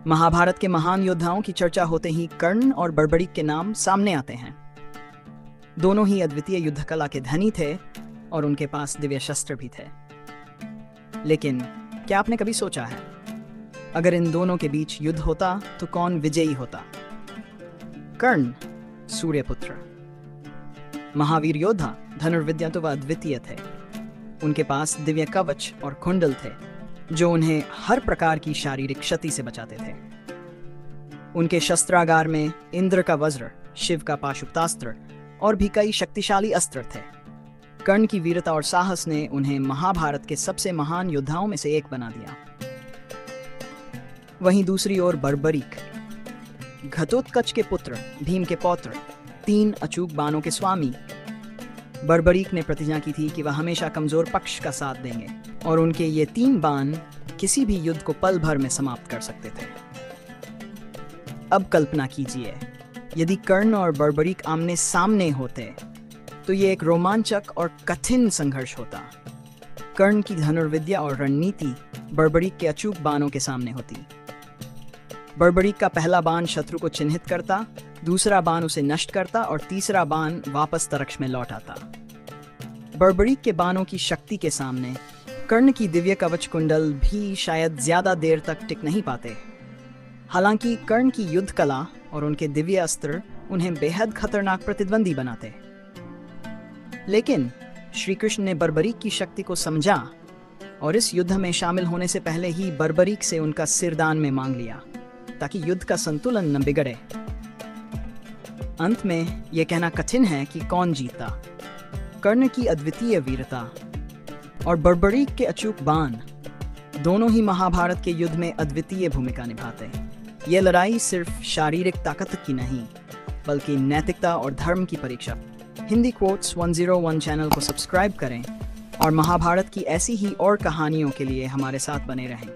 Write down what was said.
महाभारत के महान योद्धाओं की चर्चा होते ही कर्ण और बर्बरीक के नाम सामने आते हैं। दोनों ही अद्वितीय युद्ध कला के धनी थे और उनके पास दिव्य शस्त्र भी थे। लेकिन क्या आपने कभी सोचा है, अगर इन दोनों के बीच युद्ध होता तो कौन विजयी होता? कर्ण सूर्यपुत्र, महावीर योद्धा, धनुर्विद्या तो वह अद्वितीय थे। उनके पास दिव्य कवच और कुंडल थे जो उन्हें हर प्रकार की शारीरिक क्षति से बचाते थे। उनके शस्त्रागार में इंद्र का वज्र, शिव का पाशुपतास्त्र और भी कई शक्तिशाली अस्त्र थे। कर्ण की वीरता और साहस ने उन्हें महाभारत के सबसे महान योद्धाओं में से एक बना दिया। वहीं दूसरी ओर बर्बरीक, घटोत्कच के पुत्र, भीम के पौत्र, 3 अचूक बाणों के स्वामी। बर्बरीक ने प्रतिज्ञा की थी कि वह हमेशा कमजोर पक्ष का साथ देंगे और उनके ये 3 बाण किसी भी युद्ध को पल भर में समाप्त कर सकते थे। अब कल्पना कीजिए, यदि कर्ण और बर्बरीक आमने सामने होते तो ये एक रोमांचक और कठिन संघर्ष होता। कर्ण की धनुर्विद्या और रणनीति बर्बरीक के अचूक बाणों के सामने होती। बर्बरीक का पहला बाण शत्रु को चिन्हित करता, दूसरा बाण उसे नष्ट करता और तीसरा बाण वापस तरक्ष में लौट आता। बर्बरीक के बाणों की शक्ति के सामने कर्ण की दिव्य कवच कुंडल भी शायद ज्यादा देर तक टिक नहीं पाते। हालांकि कर्ण की युद्ध कला और उनके दिव्य अस्त्र उन्हें बेहद खतरनाक प्रतिद्वंदी बनाते। लेकिन श्री कृष्ण ने बर्बरीक की शक्ति को समझा और इस युद्ध में शामिल होने से पहले ही बर्बरीक से उनका सिरदान में मांग लिया ताकि युद्ध का संतुलन न बिगड़े। अंत में यह कहना कठिन है कि कौन जीता, कर्ण की अद्वितीय वीरता और बर्बरीक के अचूक बाण। दोनों ही महाभारत के युद्ध में अद्वितीय भूमिका निभाते। यह लड़ाई सिर्फ शारीरिक ताकत की नहीं, बल्कि नैतिकता और धर्म की परीक्षा। हिंदी क्वोट्स 101 चैनल को सब्सक्राइब करें और महाभारत की ऐसी ही और कहानियों के लिए हमारे साथ बने रहें।